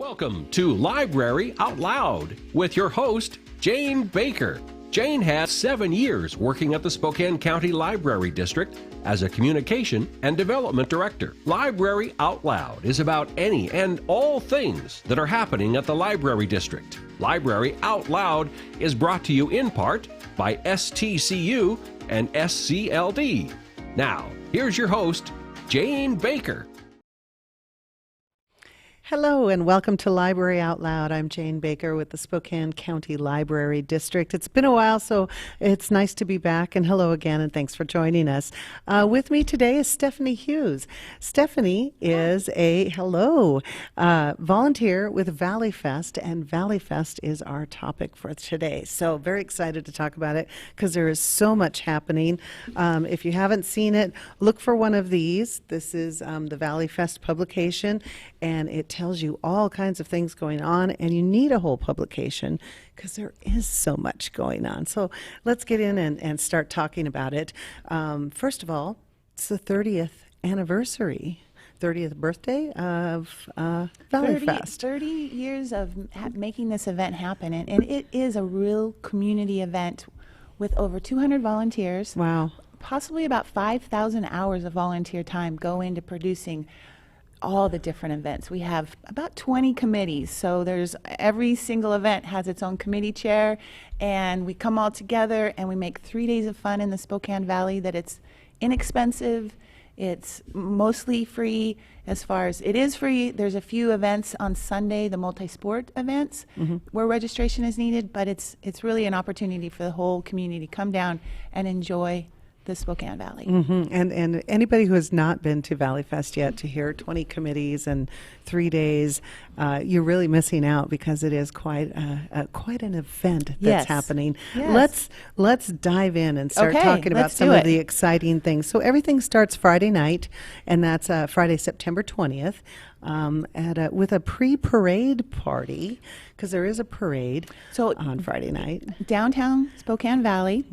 Welcome to Library Out Loud with your host, Jane Baker. Jane has 7 years working at the Spokane County Library District as a communication and development director. Library Out Loud is about any and all things that are happening at the Library District. Library Out Loud is brought to you in part by STCU and SCLD. Now, here's your host, Jane Baker. Hello and welcome to Library Out Loud. I'm Jane Baker with the Spokane County Library District. It's been a while, so it's nice to be back. And hello again, and thanks for joining us. With me today is Stephanie Hughes. Stephanie is a volunteer with Valleyfest, and Valleyfest is our topic for today. So very excited to talk about it because there is so much happening. If you haven't seen it, look for one of these. This is the Valleyfest publication, and it tells you all kinds of things going on, and you need a whole publication because there is so much going on. So let's get in and start talking about it. First of all, it's the 30th anniversary, 30th birthday of Valleyfest. 30 years of making this event happen, and it is a real community event with over 200 volunteers. Wow. Possibly about 5,000 hours of volunteer time go into producing all the different events. We have about 20 committees, so there's every single event has its own committee chair, and we come all together and we make 3 days of fun in the Spokane Valley. That it's inexpensive, it's mostly free. As far as it is free, there's a few events on Sunday, the multi-sport events, where registration is needed, but it's really an opportunity for the whole community to come down and enjoy the Spokane Valley. And anybody who has not been to Valleyfest yet, to hear 20 committees and 3 days, you're really missing out because it is quite an event that's happening. Yes. Let's dive in and start talking about some of the exciting things. So everything starts Friday night, and that's Friday, September 20th. With a pre-parade party, because there is a parade on Friday night. Downtown Spokane Valley,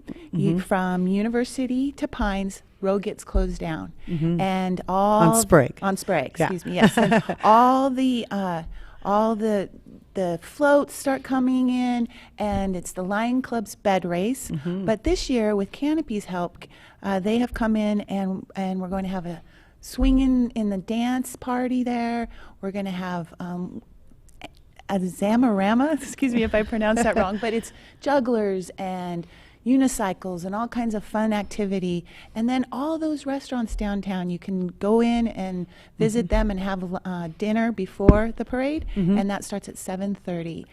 from University to Pines, road gets closed down, and on Sprague. Excuse me. Yes, and all the floats start coming in, and it's the Lion Club's bed race. But this year, with Canopy's help, they have come in, and we're going to have a swinging in the dance party there. We're going to have a Zamarama, excuse me if I pronounce that wrong, but it's jugglers and unicycles and all kinds of fun activity. And then all those restaurants downtown, you can go in and visit them and have dinner before the parade, and that starts at 7:30.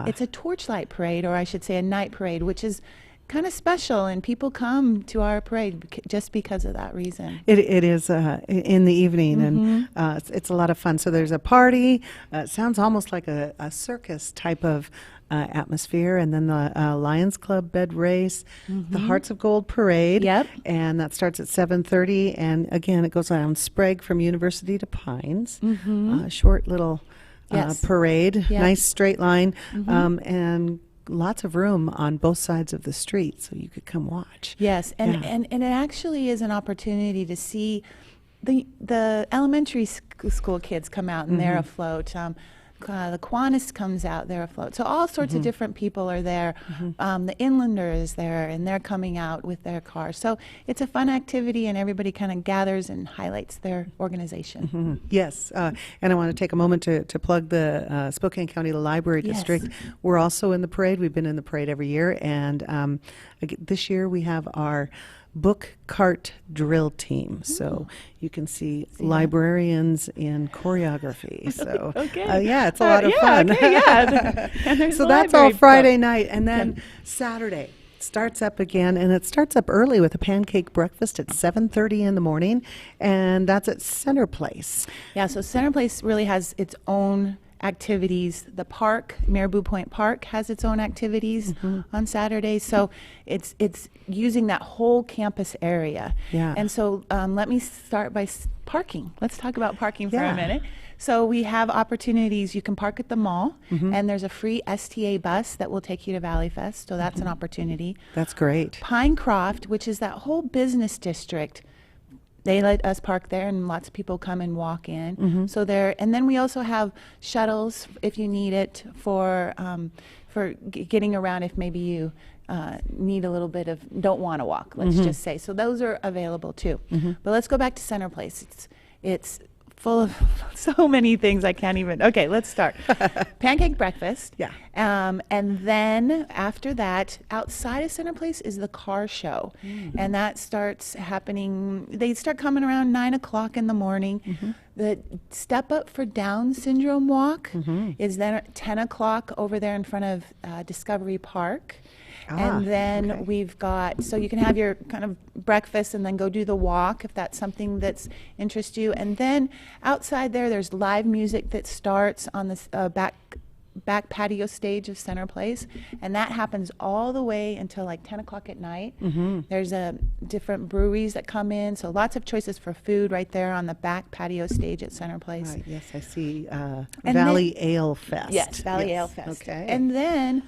It's a torchlight parade, or I should say a night parade, which is kind of special, and people come to our parade just because of that reason. It is in the evening, and it's a lot of fun. So there's a party. It sounds almost like a circus type of atmosphere, and then the Lions Club bed race, the Hearts of Gold parade, and that starts at 7:30. And again, it goes on Sprague from University to Pines. Short little parade, nice straight line, and lots of room on both sides of the street, so you could come watch. Yes, and it actually is an opportunity to see the elementary school kids come out and they're afloat. The Kiwanis comes out, they're afloat. So all sorts of different people are there. The Inlander is there, and they're coming out with their cars. So it's a fun activity, and everybody kind of gathers and highlights their organization. Yes, and I want to take a moment to plug the Spokane County Library District. We're also in the parade. We've been in the parade every year, and this year we have our book cart drill team, so you can see librarians in choreography. So it's a lot of fun. So that's all Friday night, and then Saturday starts up again, and it starts up early with a pancake breakfast at 7:30 in the morning, and that's at Center Place. So Center Place really has its own activities. The park, Marabou Point Park, has its own activities on Saturdays. So it's using that whole campus area. And so let me start by parking. Let's talk about parking for a minute. So we have opportunities. You can park at the mall, and there's a free STA bus that will take you to Valleyfest. So that's an opportunity. That's great. Pinecroft, which is that whole business district, they let us park there, and lots of people come and walk in. So there, and then we also have shuttles if you need it for getting around if maybe you need a little bit of, don't want to walk, let's just say. So those are available too. But let's go back to Center Place. It's full of so many things I can't even. Okay, let's start. Pancake breakfast. Yeah. And then after that, outside of Center Place is the car show. And that starts happening, they start coming around 9 o'clock in the morning. The Step Up for Down Syndrome walk is then at 10 o'clock over there in front of Discovery Park. And then we've got, so you can have your kind of breakfast and then go do the walk if that's something that's interests you. And then outside there's live music that starts on this back patio stage of Center Place, and that happens all the way until like 10 o'clock at night. There's different breweries that come in, so lots of choices for food right there on the back patio stage at Center Place. Right, yes, I see Valley Ale Fest. Yes, Valley Ale Fest. Okay. And then,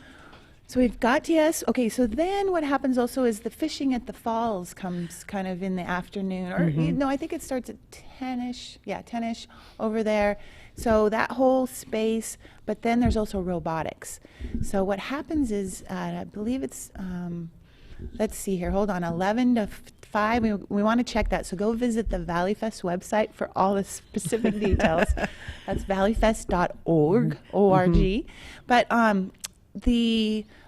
so we've got, okay, so then what happens also is the fishing at the falls comes kind of in the afternoon, or no, I think it starts at 10-ish, 10-ish over there. So that whole space, but then there's also robotics. So what happens is, I believe it's, let's see here, hold on, 11 to 5, we want to check that. So go visit the Valleyfest website for all the specific details. That's valleyfest.org, O-R-G. But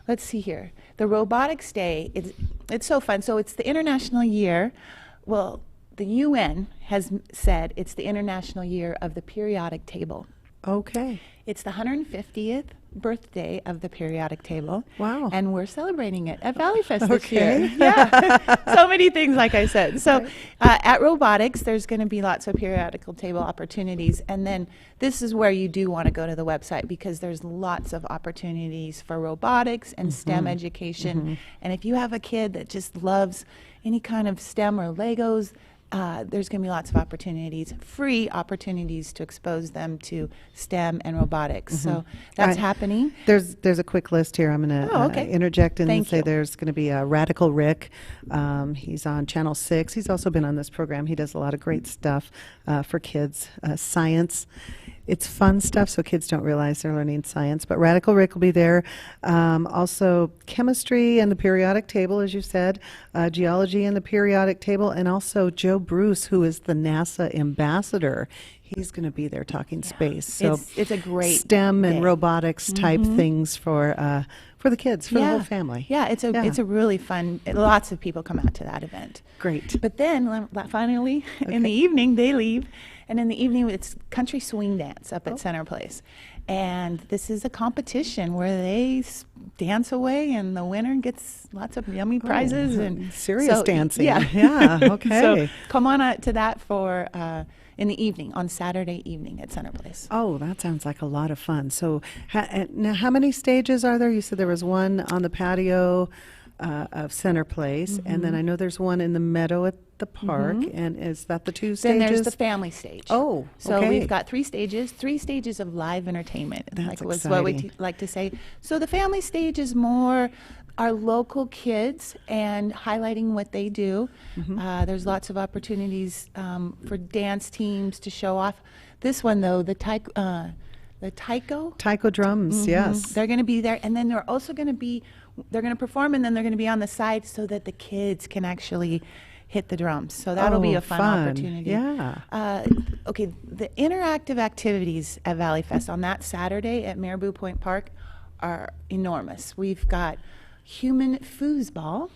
let's see here, the robotics day, it's so fun. So it's the International Year, well, the UN has said it's the International Year of the Periodic Table. Okay. It's the 150th birthday of the periodic table. Wow. And we're celebrating it at Valleyfest this year. So many things, like I said. So at robotics, there's going to be lots of periodical table opportunities. And then this is where you do want to go to the website, because there's lots of opportunities for robotics and STEM education. And if you have a kid that just loves any kind of STEM or Legos, there's going to be lots of opportunities, free opportunities to expose them to STEM and robotics. So that's happening. There's a quick list here. I'm going to interject and say there's going to be Radical Rick. He's on Channel 6. He's also been on this program. He does a lot of great stuff for kids, science. It's fun stuff, so kids don't realize they're learning science. But Radical Rick will be there. Also chemistry and the periodic table, as you said, geology and the periodic table, and also Joe Bruce, who is the NASA ambassador. He's going to be there talking space. So it's a great STEM and robotics type things for the kids, for the whole family. Yeah, it's a really fun. Lots of people come out to that event. Great. But then finally in the evening they leave. And in the evening, it's country swing dance up at Center Place. And this is a competition where they dance away, and the winner gets lots of yummy prizes. And serious dancing. Yeah. Okay. So come on out to that for in the evening, on Saturday evening at Center Place. Oh, that sounds like a lot of fun. So now how many stages are there? You said there was one on the patio of Center Place, and then I know there's one in the meadow at the park, and is that the 2 stages? Then there's the family stage. Oh, so we've got 3 stages of live entertainment. That's was what we like to say. So the family stage is more our local kids and highlighting what they do. There's lots of opportunities for dance teams to show off. This one, though, the taiko drums, yes. They're going to be there, and then they're also going to be, they're going to perform, and then they're going to be on the side so that the kids can actually hit the drums. So that'll be a fun opportunity. Yeah. Okay, the interactive activities at Valleyfest on that Saturday at Marabou Point Park are enormous. We've got human foosball.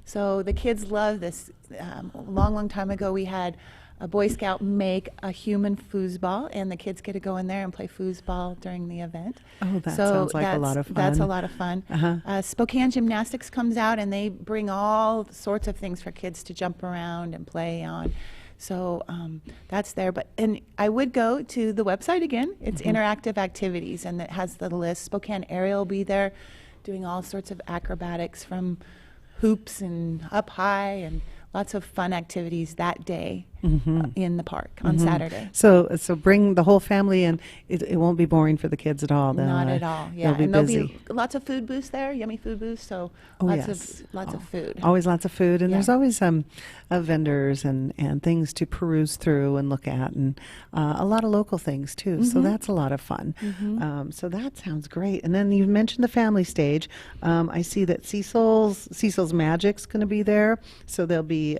So the kids love this. A long time ago, we had a Boy Scout make a human foosball, and the kids get to go in there and play foosball during the event. Oh, that sounds like a lot of fun. That's a lot of fun. Spokane Gymnastics comes out, and they bring all sorts of things for kids to jump around and play on. So that's there. And I would go to the website again. It's interactive activities, and it has the list. Spokane Area will be there doing all sorts of acrobatics, from hoops and up high, and lots of fun activities that day. in the park on Saturday. So bring the whole family, and it won't be boring for the kids at all. Not at all. Yeah, they'll be and busy. there'll be lots of food booths there, yummy food booths. So lots of food. Always lots of food, and Yeah. there's always vendors and things to peruse through and look at, and a lot of local things too. So that's a lot of fun. So that sounds great. And then you mentioned the family stage. I see that Cecil's Magic's going to be there. So there'll be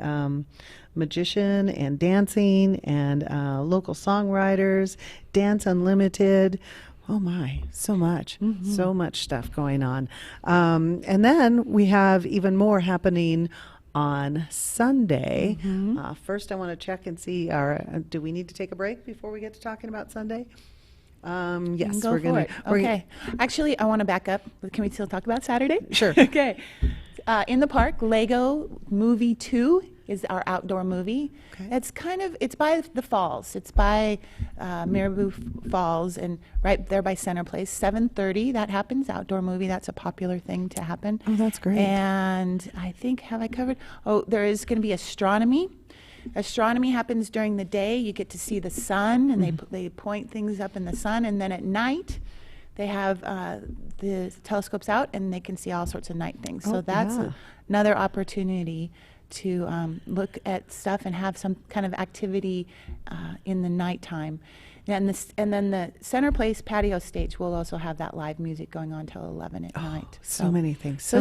magician and dancing and local songwriters, Dance Unlimited. Oh my, so much stuff going on. And then we have even more happening on Sunday. First, I want to check and see, do we need to take a break before we get to talking about Sunday? Yes, Go for it. Okay. Actually, I want to back up. Can we still talk about Saturday? Sure. Okay. In the park, Lego Movie 2 is our outdoor movie. Okay. It's by the falls. It's by Marabou Falls, and right there by Center Place. 7:30 that happens. Outdoor movie. That's a popular thing to happen. Oh, that's great. And I think, have I covered? Oh, there is going to be astronomy. Astronomy happens during the day. You get to see the sun, and they point things up in the sun, and then at night they have the telescopes out, and they can see all sorts of night things. So that's another opportunity to look at stuff and have some kind of activity in the nighttime. And then the Center Place patio stage will also have that live music going on till 11 at night. So many things. So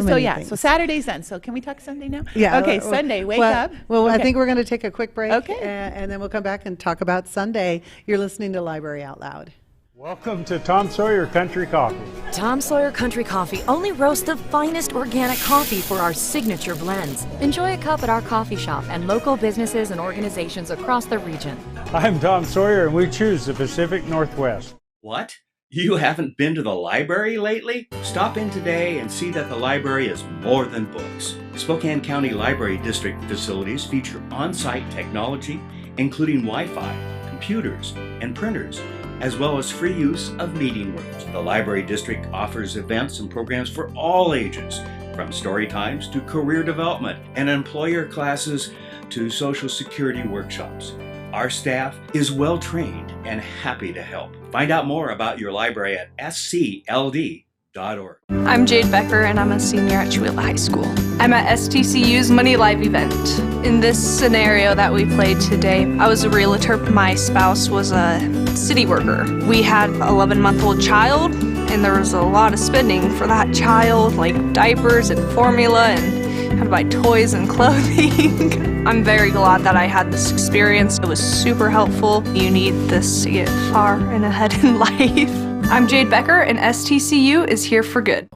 Saturday's then. So can we talk Sunday now? Yeah. Okay, Sunday, wake up. Well, Okay. I think we're going to take a quick break. Okay. And then we'll come back and talk about Sunday. You're listening to Libary Out Loud. Welcome to Tom Sawyer Country Coffee. Tom Sawyer Country Coffee only roasts the finest organic coffee for our signature blends. Enjoy a cup at our coffee shop and local businesses and organizations across the region. I'm Tom Sawyer, and we choose the Pacific Northwest. What? You haven't been to the library lately? Stop in today and see that the library is more than books. Spokane County Library District facilities feature on-site technology, including Wi-Fi, computers, and printers, as well as free use of meeting rooms. The Library District offers events and programs for all ages, from story times to career development and employer classes to Social Security workshops. Our staff is well trained and happy to help. Find out more about your library at scld.org. I'm Jade Becker, and I'm a senior at Chewelah High School. I'm at STCU's Money Live event. In this scenario that we played today, I was a realtor. My spouse was a city worker. We had an 11-month-old child, and there was a lot of spending for that child, like diapers and formula, and had to buy toys and clothing. I'm very glad that I had this experience. It was super helpful. You need this to get far and ahead in life. I'm Jade Becker, and STCU is here for good.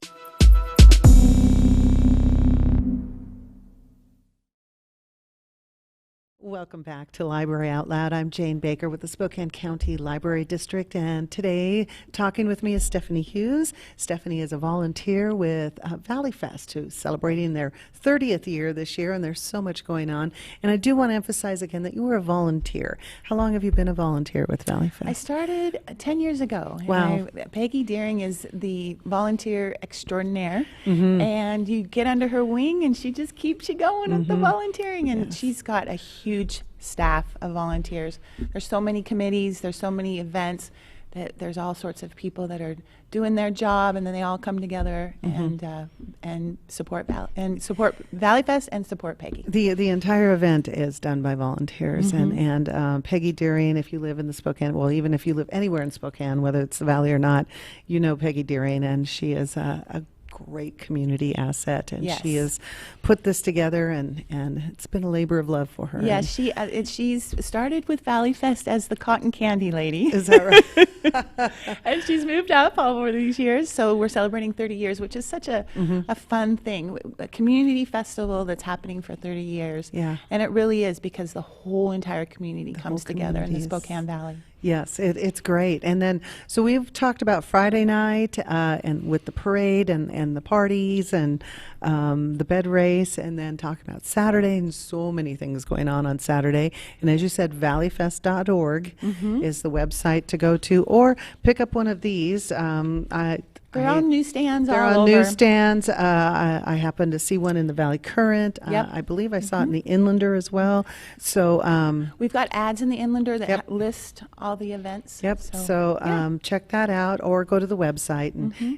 Welcome back to Library Out Loud. I'm Jane Baker with the Spokane County Library District, and today talking with me is Stephanie Hughes. Stephanie is a volunteer with Valleyfest, who's celebrating their 30th year this year, and there's so much going on. And I do want to emphasize again that you were a volunteer. How long have you been a volunteer with Valleyfest? I started 10 years ago. Wow. Peggy Deering is the volunteer extraordinaire, and you get under her wing, and she just keeps you going with the volunteering, and she's got a huge staff of volunteers. There's so many committees, there's so many events, that there's all sorts of people that are doing their job, and then they all come together and support Valleyfest and support Peggy. The entire event is done by volunteers, and Peggy Deering, if you live in the Spokane, well, even if you live anywhere in Spokane, whether it's the Valley or not, you know Peggy Deering, and she is a great community asset, and she has put this together, and it's been a labor of love for her. Yeah, she's started with Valleyfest as the cotton candy lady. Is that right? And she's moved up all over these years, so we're celebrating 30 years, which is such a fun thing, a community festival that's happening for 30 years. Yeah. And it really is, because the whole entire community comes together in the Spokane Valley. Yes, it's great. And then, so we've talked about Friday night and with the parade and the parties and the bed race, and then talking about Saturday, and so many things going on Saturday. And as you said, valleyfest.org is the website to go to, or pick up one of these. They're on newsstands They're all on over. newsstands. I happened to see one in the Valley Current. Yep. I believe I saw it in the Inlander as well. So We've got ads in the Inlander that Yep. list all the events. yep. So check that out, or go to the website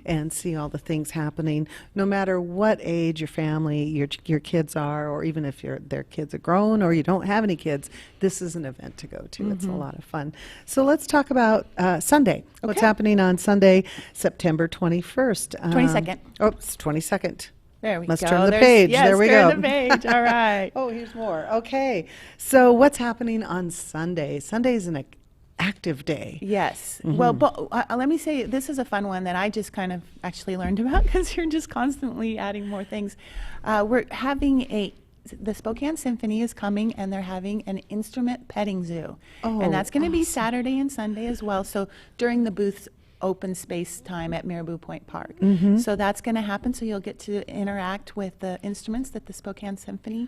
and see all the things happening. No matter what age your family, your kids are, or even if their kids are grown or you don't have any kids, this is an event to go to. It's a lot of fun. So let's talk about Sunday. What's Okay. happening on Sunday, September 21st? 22nd. Oh, it's 22nd. There we Let's go. turn the There's- page. Yes, There we turn go. the page. All right. Oh, here's more. Okay. So what's happening on Sunday? Sunday's an active day. Yes. Well, but, let me say, this is a fun one that I just kind of actually learned about because you're just constantly adding more things. We're having the Spokane Symphony is coming, and they're having an instrument petting zoo. Oh, and that's going to be awesome. Saturday and Sunday as well. So during the booth's open space time at Marabou Point Park. So that's going to happen. So you'll get to interact with the instruments that the Spokane Symphony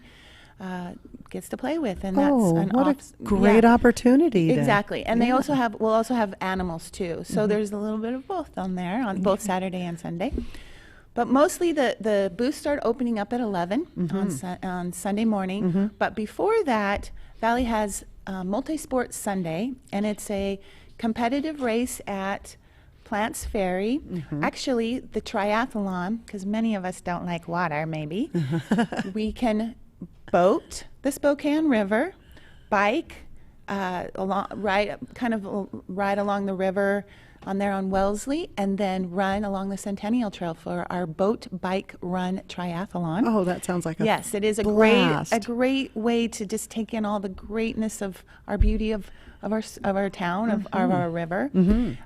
gets to play with, and that's an what a great opportunity. Exactly, and we'll also have animals too. So there's a little bit of both on there on both Saturday and Sunday. But mostly the booths start opening up at 11 on Sunday morning. But before that, Valley has Multi-Sport Sunday, and it's a competitive race at Plants Ferry. Actually, the triathlon, because many of us don't like water, maybe, we can boat the Spokane River, bike, ride along the river on there on Wellesley, and then run along the Centennial Trail for our boat, bike, run triathlon. Oh, that sounds like a Yes, it is a blast. great way to just take in all the greatness of our beauty of our town, of our river.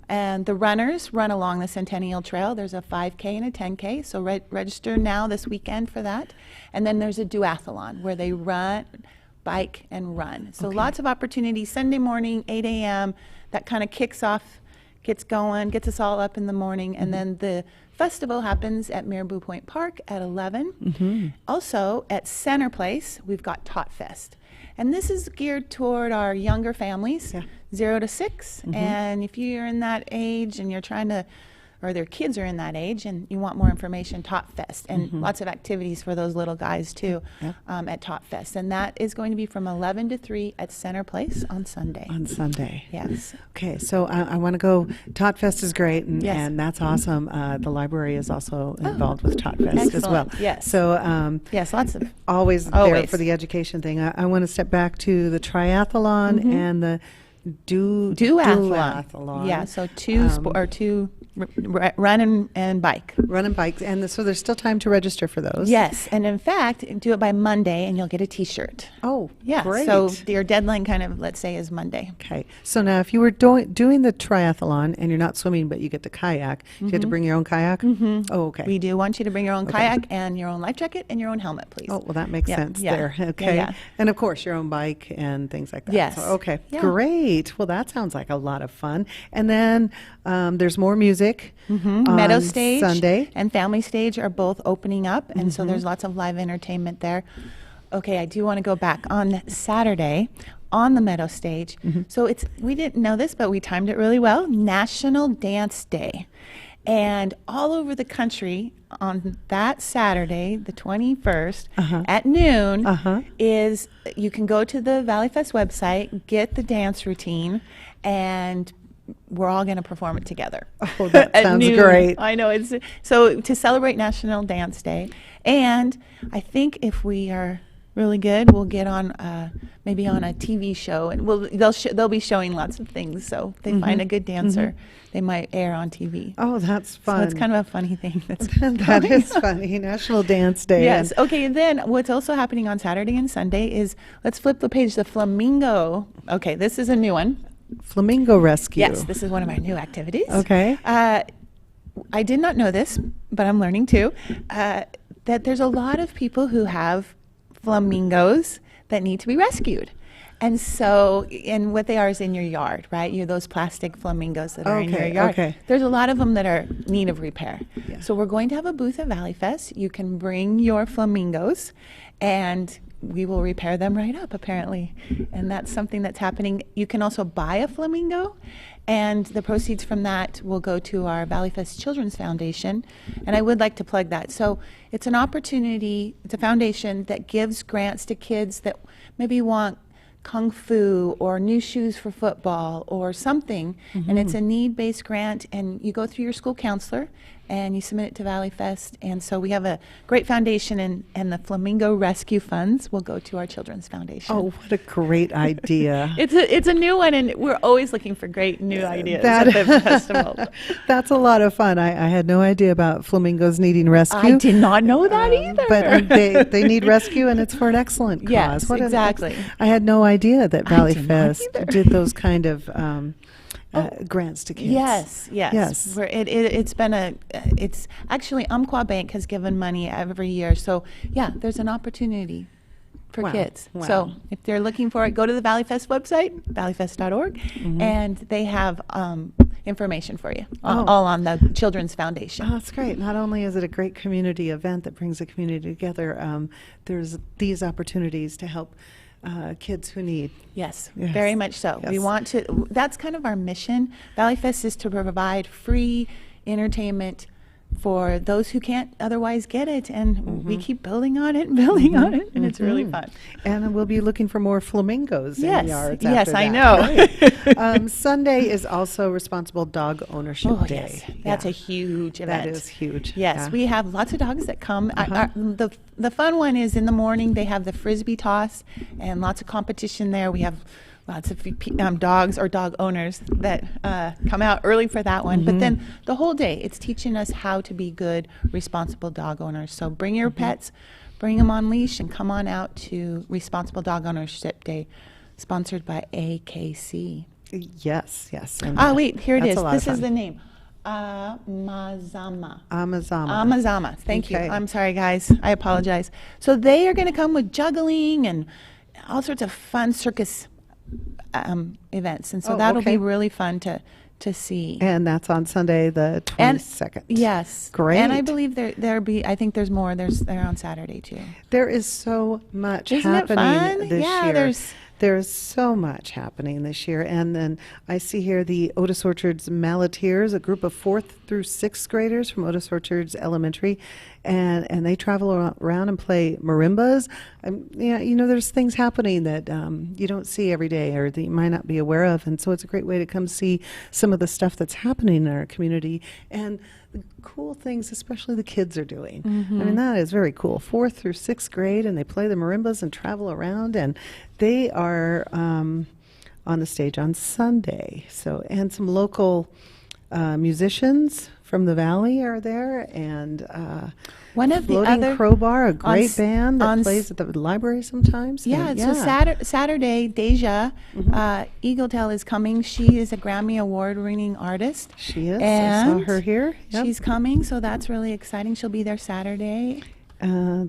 And the runners run along the Centennial Trail. There's a 5K and a 10K, so register now this weekend for that. And then there's a duathlon where they run, bike, and run. So lots of opportunities. Sunday morning, 8 a.m., that kind of kicks off, gets going, gets us all up in the morning, and then the festival happens at Marabou Point Park at 11. Also, at Center Place, we've got Tot Fest. And this is geared toward our younger families, 0 to 6. And if you're in that age and you're trying to, or their kids are in that age and you want more information, Tot Fest, and lots of activities for those little guys too at Tot Fest. And that is going to be from 11 to 3 at Center Place on Sunday. on Sunday. Yes. Okay, so I want to go. Tot Fest is great, and, Yes. and that's awesome. The library is also involved with Tot Fest as well. Excellent, yes. So Yes, lots of. always there Always. for the education thing. I want to step back to the triathlon and the duathlon. Yeah, so two run and bike. Run and bikes, and so there's still time to register for those. Yes, and in fact, do it by Monday and you'll get a T-shirt. Oh, Yeah, great. so your deadline kind of, let's say, is Monday. Okay, so now if you were doing the triathlon and you're not swimming, but you get to kayak, you get to bring your own kayak? Oh, okay. We do want you to bring your own kayak and your own life jacket and your own helmet, please. Oh, well, that makes Yeah, sense yeah, there. yeah, Okay. yeah. And of course, your own bike and things like that. Yes. So, okay. Yeah. Great. Well, that sounds like a lot of fun. And then there's more music. Meadow on Stage Sunday. and Family Stage are both opening up, and so there's lots of live entertainment there. Okay, I do want to go back on Saturday on the Meadow Stage. So we didn't know this, but we timed it really well. National Dance Day. And all over the country on that Saturday, the 21st, at noon, is you can go to the Valleyfest website, get the dance routine, and we're all going to perform it together. Oh, that At sounds noon. great. I know. It's so to celebrate National Dance Day. And I think if we are really good, we'll get on maybe on a TV show, and they'll be showing lots of things. So if they find a good dancer, they might air on TV. Oh, that's fun. So it's kind of a funny thing. That's That is funny. National Dance Day. Yes. And- Okay. And then what's also happening on Saturday and Sunday is, let's flip the page. The Flamingo. Okay, this is a new one. Flamingo Rescue. Yes, this is one of our new activities. Okay. I did not know this, but I'm learning too, that there's a lot of people who have flamingos that need to be rescued. And so, and what they are is in your yard, right? Those plastic flamingos that are in your Okay, yard. okay. There's a lot of them that are in need of repair. Yeah. So we're going to have a booth at Valleyfest. You can bring your flamingos and we will repair them right up, apparently. And that's something that's happening. You can also buy a flamingo, and the proceeds from that will go to our Valleyfest Children's Foundation. And I would like to plug that. So it's an opportunity, it's a foundation that gives grants to kids that maybe want kung fu or new shoes for football or something. And it's a need-based grant, and you go through your school counselor and you submit it to Valleyfest. And so we have a great foundation, and the Flamingo Rescue Funds will go to our Children's Foundation. Oh, what a great idea. It's a new one, and we're always looking for great new ideas at the festival. That's a lot of fun. I had no idea about flamingos needing rescue. I did not know that either. But they need rescue, and it's for an excellent cause. Yes, What exactly. I had no idea that I did not Valleyfest either. did those kind of grants to kids. Yes. It's actually Umpqua Bank has given money every year. So yeah, there's an opportunity for Wow. kids. Wow. So if they're looking for it, go to the Valleyfest website, valleyfest.org, and they have information for you, all on the Children's Foundation. Oh, that's great. Not only is it a great community event that brings the community together, there's these opportunities to help kids who need. Yes, Yes. very much so. We Yes. want to, that's kind of our mission. Valleyfest is to provide free entertainment for those who can't otherwise get it, and we keep building on it and building on it, and it's really fun. And we'll be looking for more flamingos in Yes, the yards yes, after I that. know. Right. Sunday is also Responsible Dog Ownership Oh, Day. yes, that's a huge event. That is huge. Yes, Yeah. we have lots of dogs that come. The fun one is in the morning. They have the frisbee toss and lots of competition there. We have lots of dogs or dog owners that come out early for that one. But then the whole day, it's teaching us how to be good, responsible dog owners. So bring your pets, bring them on leash, and come on out to Responsible Dog Ownership Day, sponsored by AKC. Yes. And Wait, here it that's is. a lot This of is the fun. name. Amazama. Amazama. Thank you. Okay. I'm sorry, guys. I apologize. So they are going to come with juggling and all sorts of fun circus events, and so Oh, that'll okay. be really fun to see. And that's on Sunday the 22nd. Yes, Great. And I believe I think there's more. They're on Saturday too. There is so much Isn't it happening fun? this Yeah, year. There's so much happening this year. And then I see here the Otis Orchards Malleteers, a group of 4th through 6th graders from Otis Orchards Elementary. And they travel around and play marimbas. There's things happening that you don't see every day or that you might not be aware of. And so it's a great way to come see some of the stuff that's happening in our community and the cool things, especially the kids are doing. I mean, that is very cool. 4th through 6th grade, and they play the marimbas and travel around, and they are on the stage on Sunday. So, and some local musicians from the Valley are there, and One of the Floating other Crowbar, a great s- band that on plays at the library sometimes. Yeah, And so Saturday, Deja Eagletail is coming. She is a Grammy Award-winning artist. She is. I And saw her here. Yep. she's coming, so that's really exciting. She'll be there Saturday.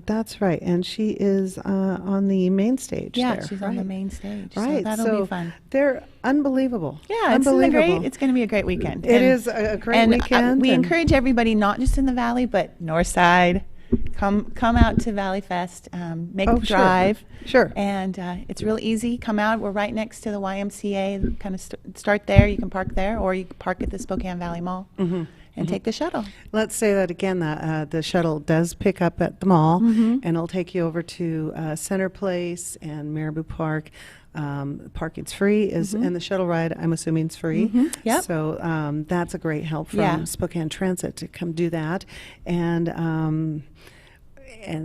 That's right, and she is on the main stage. Yeah, there, she's right. on the main stage. Right, So that'll be fun. They're unbelievable. Yeah, it's going to be a great weekend. It is a great and weekend. We and encourage everybody, not just in the Valley, but North Side. Come out to Valleyfest. Make the sure. drive. Sure. And it's real easy. Come out. We're right next to the YMCA. Kind of start there. You can park there, or you can park at the Spokane Valley Mall and take the shuttle. Let's say that again. The shuttle does pick up at the mall, and it'll take you over to Center Place and Marabou Park. Parking's free, and the shuttle ride, I'm assuming, is free. Yep. So that's a great help from Yeah. Spokane Transit to come do that, and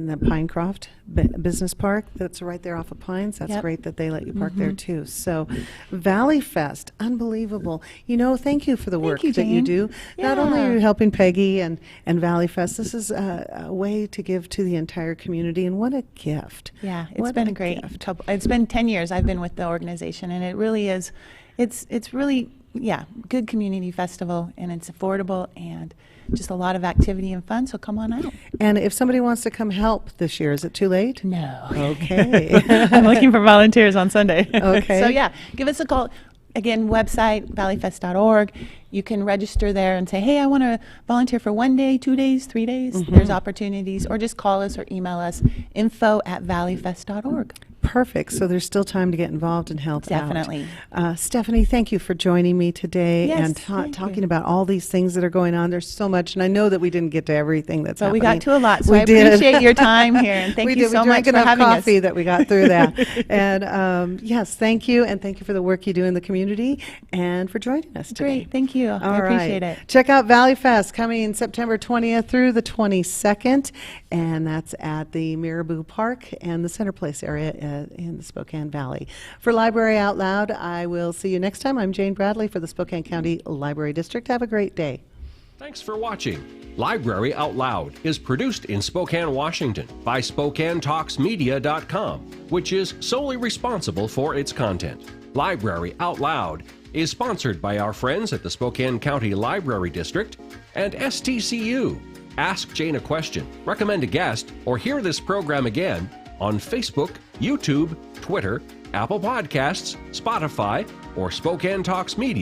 the Pinecroft Business Park, that's right there off of Pines. That's Yep. great that they let you park there too. So Valleyfest, unbelievable. Thank you for the work you, that you Jane. do. Not only Yeah. are you helping Peggy and Valleyfest, this is a way to give to the entire community, and what a gift. Yeah, it's What been a a great gift. couple. It's been 10 years I've been with the organization, and it really is. It's really good community festival, and it's affordable and just a lot of activity and fun. So come on out. And if somebody wants to come help this year, is it too late? No. Okay. I'm looking for volunteers on Sunday. Okay. So give us a call. Again, website, valleyfest.org. you can register there and say, hey, I want to volunteer for 1 day, 2 days, 3 days. There's opportunities. Or just call us or email us, info@valleyfest.org. Perfect. So there's still time to get involved and help Definitely. out. Stephanie, thank you for joining me today Yes, and thank talking you. about all these things that are going on. There's so much, and I know that we didn't get to everything that's But happening. we got to a lot, so We I did. appreciate your time here, and thank we you did. so We much drank for enough having coffee us. that we got through that. And yes, thank you, and thank you for the work you do in the community and for joining us today. Great, thank you. All I appreciate right. it. Check out Valleyfest coming September 20th through the 22nd, and that's at the Marabou Park and the Center Place area in the Spokane Valley. For Library Out Loud, I will see you next time. I'm Jane Bradley for the Spokane County Library District. Have a great day. Thanks for watching. Library Out Loud is produced in Spokane, Washington by SpokaneTalksMedia.com, which is solely responsible for its content. Library Out Loud is sponsored by our friends at the Spokane County Library District and STCU. Ask Jane a question, recommend a guest, or hear this program again on Facebook, YouTube, Twitter, Apple Podcasts, Spotify, or Spokane Talks Media.